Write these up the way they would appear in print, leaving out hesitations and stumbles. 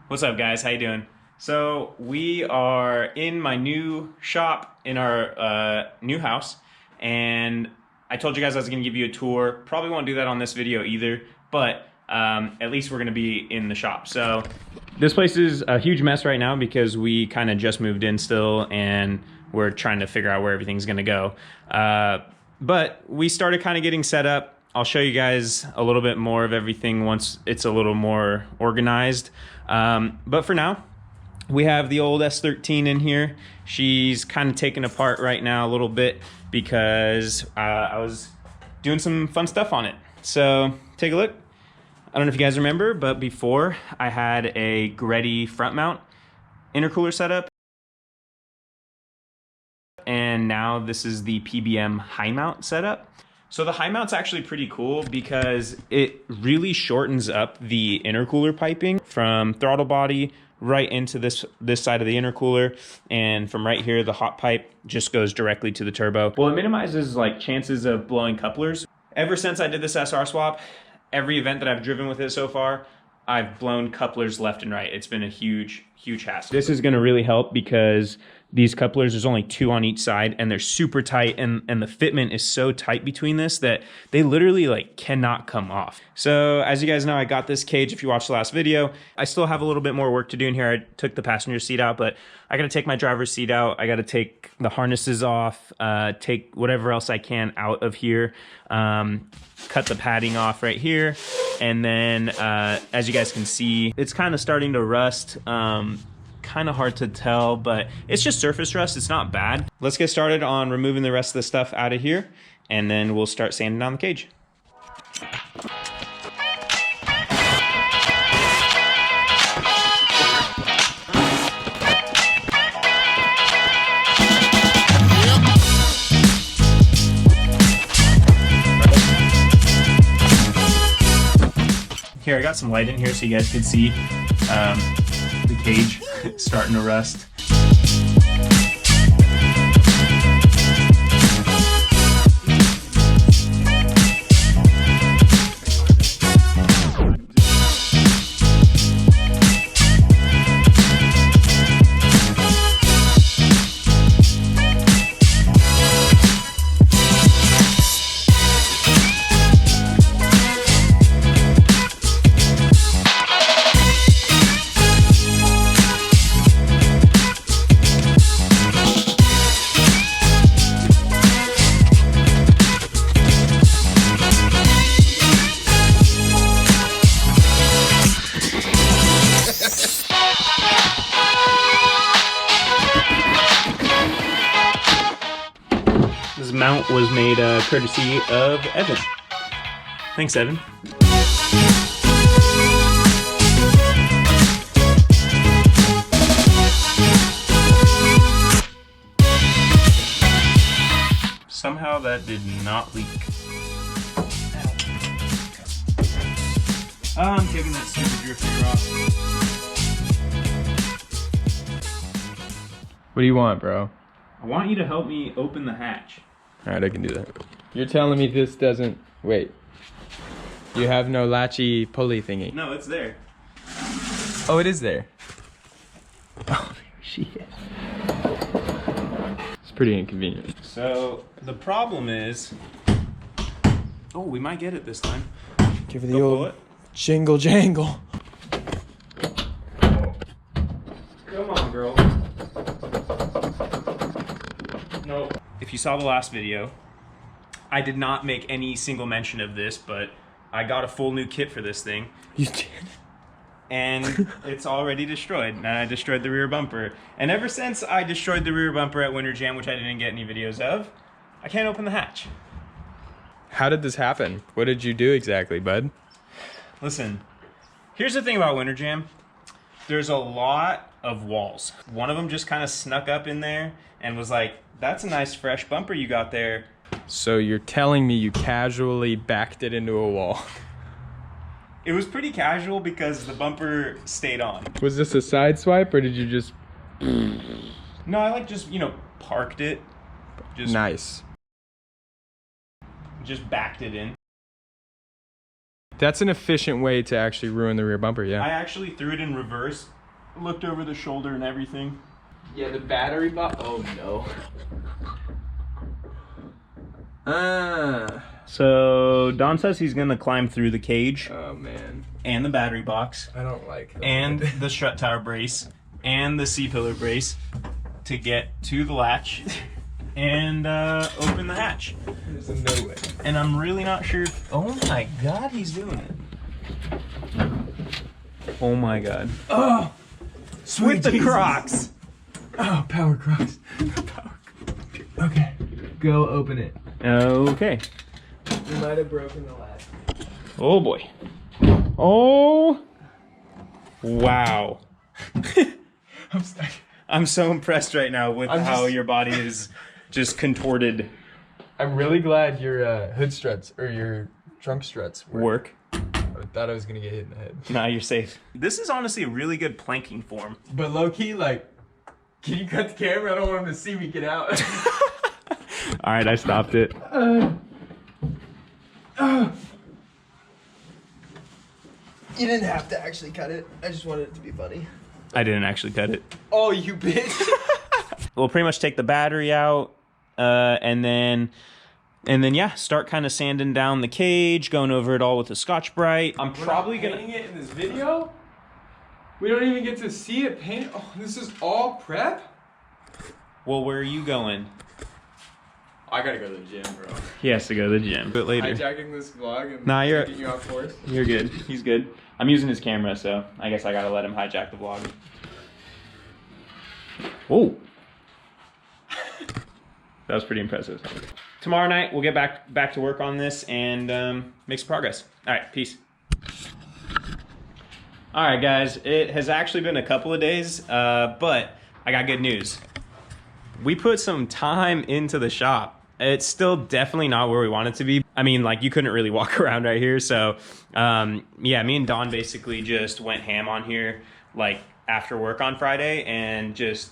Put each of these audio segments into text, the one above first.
What's up, guys? How you doing? So we are in my new shop in our new house, and I told you guys I was going to give you a tour. Probably won't do that on this video either, but at least we're going to be in the shop. So this place is a huge mess right now because we kind of just moved in still, and we're trying to figure out where everything's going to go. But we started kind of getting set up. I'll show you guys a little bit more of everything once it's a little more organized. But for now, we have the old S13 in here. She's kind of taken apart right now a little bit because I was doing some fun stuff on it. So take a look. I don't know if you guys remember, but before I had a GREDI front mount intercooler setup. And now this is the PBM high mount setup. So the high mount's actually pretty cool because it really shortens up the intercooler piping from throttle body right into this side of the intercooler, and from right here the hot pipe just goes directly to the turbo. Well, it minimizes like chances of blowing couplers. Ever since I did this SR swap, every event that I've driven with it so far, I've blown couplers left and right. It's been a huge hassle. This is going to really help because these couplers, there's only 2 on each side, and they're super tight, and the fitment is so tight between this that they literally like cannot come off. So as you guys know, I got this cage. If you watched the last video, I still have a little bit more work to do in here. I took the passenger seat out, but I got to take my driver's seat out. I got to take the harnesses off, take whatever else I can out of here, cut the padding off right here. And then as you guys can see, it's kind of starting to rust. Kind of hard to tell, but it's just surface rust. It's not bad. Let's get started on removing the rest of the stuff out of here, and then we'll start sanding down the cage. Here, I got some light in here so you guys can see the cage starting to rust. This mount was made courtesy of Evan. Thanks, Evan. Somehow that did not leak. I'm taking that stupid drifter off. What do you want, bro? I want you to help me open the hatch. Alright, I can do that. You're telling me this doesn't... Wait. You have no latchy pulley thingy? No, it's there. Oh, it is there. Oh, shit. It's pretty inconvenient. So, the problem is... Oh, we might get it this time. Give it the old jingle jangle. Come on, girl. No. If you saw the last video, I did not make any single mention of this, but I got a full new kit for this thing. You did? And it's already destroyed, and I destroyed the rear bumper. And ever since I destroyed the rear bumper at Winter Jam, which I didn't get any videos of, I can't open the hatch. How did this happen? What did you do exactly, bud? Listen, here's the thing about Winter Jam. There's a lot of walls. One of them just kind of snuck up in there and was like, that's a nice fresh bumper you got there. So you're telling me you casually backed it into a wall? It was pretty casual because the bumper stayed on. Was this a side swipe or did you just... No, I like just, parked it. Just nice. Just backed it in. That's an efficient way to actually ruin the rear bumper, yeah. I actually threw it in reverse looked over the shoulder and everything. Yeah, the battery box. Oh no. So Don says he's gonna climb through the cage Oh man. and the battery box I don't like that. and the strut tower brace and the C-pillar brace to get to the latch and open the hatch. There's no way. And I'm really not sure if, oh my god, he's doing it. Oh my god. Oh! With the Jesus. Crocs. Oh, power Crocs. Okay. Go open it. Okay. You might have broken the latch. Oh boy. Oh. Wow. I'm stuck. I'm so impressed right now with how your body is just contorted. I'm really glad your hood struts or your trunk struts Work. I thought I was gonna get hit in the head. Nah, you're safe. This is honestly a really good planking form. But low key, like, can you cut the camera? I don't want him to see me get out. All right, I stopped it. You didn't have to actually cut it. I just wanted it to be funny. I didn't actually cut it. Oh, you bitch. We'll pretty much take the battery out, and then yeah, start kind of sanding down the cage, going over it all with the Scotch-Brite. I'm probably gonna painting it in this video. We don't even get to see it painted. Oh, this is all prep. Well, where are you going? I gotta go to the gym, bro. He has to go to the gym. But later. Hijacking this vlog and Nah, you're- taking you off course. You're good. He's good. I'm using his camera, so I guess I gotta let him hijack the vlog. Oh. That was pretty impressive. Tomorrow night, we'll get back to work on this and make some progress. All right, peace. All right, guys. It has actually been a couple of days, but I got good news. We put some time into the shop. It's still definitely not where we want it to be. I mean, like, you couldn't really walk around right here. So, yeah, me and Don basically just went ham on here, like, after work on Friday and just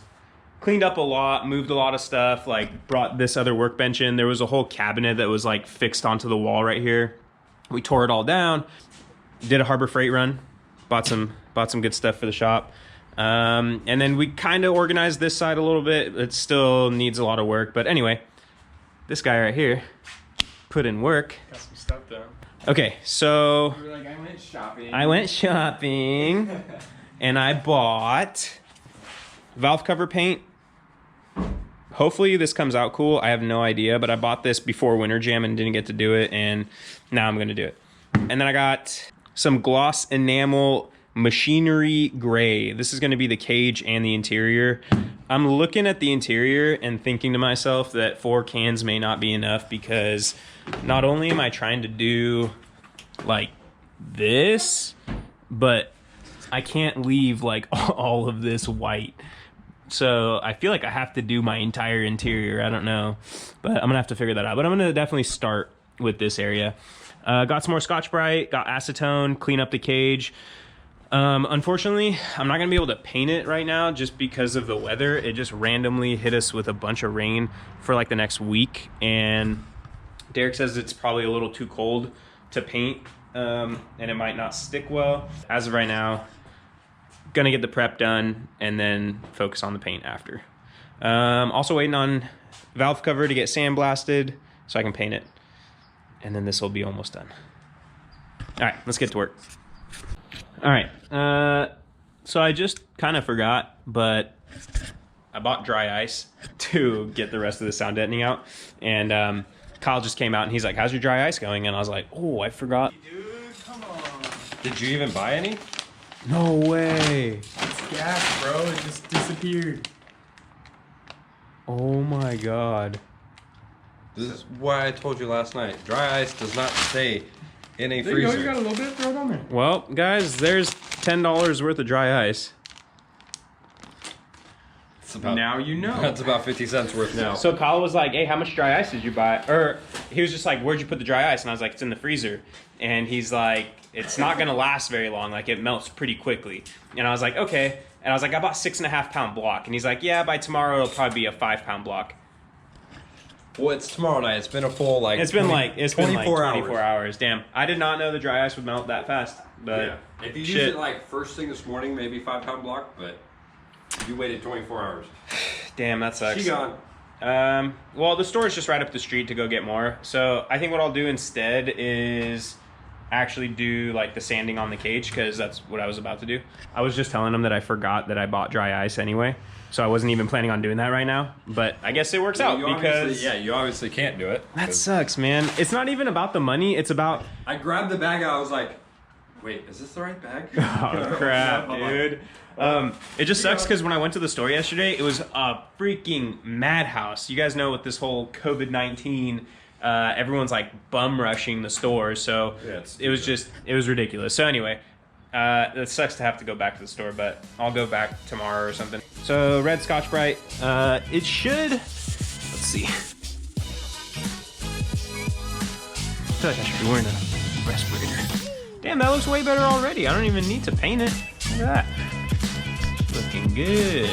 cleaned up a lot, moved a lot of stuff, like, brought this other workbench in. There was a whole cabinet that was, like, fixed onto the wall right here. We tore it all down, did a Harbor Freight run, bought some good stuff for the shop. And then we kind of organized this side a little bit. It still needs a lot of work. But anyway, this guy right here put in work. Got some stuff though. Okay, so You were like, I went shopping and I bought valve cover paint. Hopefully this comes out cool. I have no idea, but I bought this before Winter Jam and didn't get to do it, and now I'm gonna do it. And then I got some gloss enamel machinery gray. This is going to be the cage and the interior. I'm looking at the interior and thinking to myself that 4 cans may not be enough, because not only am I trying to do like this, but I can't leave like all of this white. So I feel like I have to do my entire interior. I don't know, but I'm gonna have to figure that out. But I'm gonna definitely start with this area. Got some more Scotch-Brite, got acetone, clean up the cage. Unfortunately, I'm not gonna be able to paint it right now just because of the weather. It just randomly hit us with a bunch of rain for like the next week, and Derek says it's probably a little too cold to paint, and it might not stick well. As of right now, gonna get the prep done and then focus on the paint after. Also waiting on valve cover to get sandblasted so I can paint it, and then this will be almost done. All right, let's get to work. All right, so I just kind of forgot, but I bought dry ice to get the rest of the sound deadening out, and Kyle just came out and he's like, "How's your dry ice going?" And I was like, "Oh, I forgot." Dude, come on. Did you even buy any? No way. It's gas, bro. It just disappeared. Oh my god. This is why I told you last night. Dry ice does not stay in a There you go. freezer. You got a little bit. Throw it on there. Well, guys, there's $10 worth of dry ice. It's about, Now you know. That's about 50 cents worth now. So Kyle was like, "Hey, how much dry ice did you buy?" Or he was just like, "Where'd you put the dry ice?" And I was like, "It's in the freezer." And he's like, "It's not gonna last very long. Like, it melts pretty quickly." And I was like, "Okay." And I was like, "I bought 6.5 pound block." And he's like, "Yeah, by tomorrow it'll probably be a 5 pound block." Well, it's tomorrow night. It's been a full like. It's been like 24 hours. hours. Damn, I did not know the dry ice would melt that fast. But Yeah. If you use it like first thing this morning, maybe 5-pound block, but you waited 24 hours. Damn, that sucks. She gone. Well, the store is just right up the street to go get more. So I think what I'll do instead is actually do like the sanding on the cage, because that's what I was about to do. I was just telling them that I forgot that I bought dry ice anyway, so I wasn't even planning on doing that right now. But I guess it works out because you obviously can't do it. that sucks, man. It's not even about the money. It's about I grabbed the bag. I was like, wait, is this the right bag? oh crap, dude. It just sucks because when I went to the store yesterday, it was a freaking madhouse. You guys know with this whole COVID-19, everyone's like bum rushing the stores, so Yeah, it was ridiculous. So anyway, it sucks to have to go back to the store, but I'll go back tomorrow or something. So red Scotch Brite, it should, let's see. I feel like I should be wearing a respirator. Damn, that looks way better already. I don't even need to paint it. Look at that. Looking good.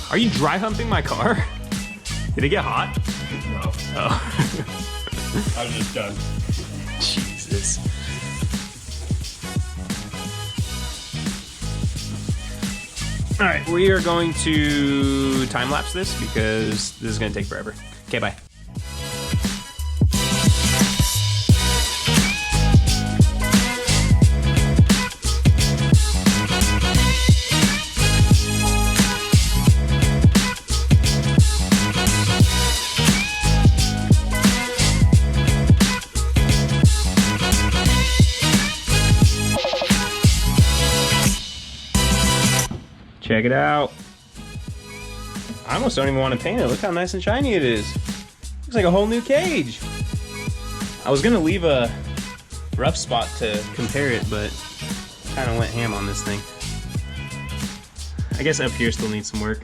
Are you dry humping my car? Did it get hot? No. Oh. I was just done. Jesus. All right, we are going to time lapse this because this is going to take forever. Okay, bye. Check it out. I almost don't even want to paint it. Look how nice and shiny it is. Looks like a whole new cage. I was gonna leave a rough spot to compare it, but kind of went ham on this thing. I guess up here still needs some work.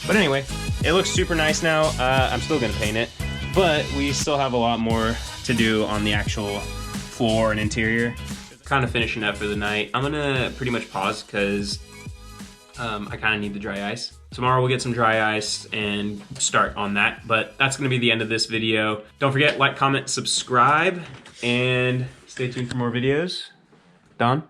But anyway, it looks super nice now. I'm still gonna paint it, but we still have a lot more to do on the actual floor and interior. Kind of finishing up for the night. I'm gonna pretty much pause because I kind of need the dry ice. Tomorrow we'll get some dry ice and start on that, but that's gonna be the end of this video. Don't forget, like, comment, subscribe, and stay tuned for more videos. Don?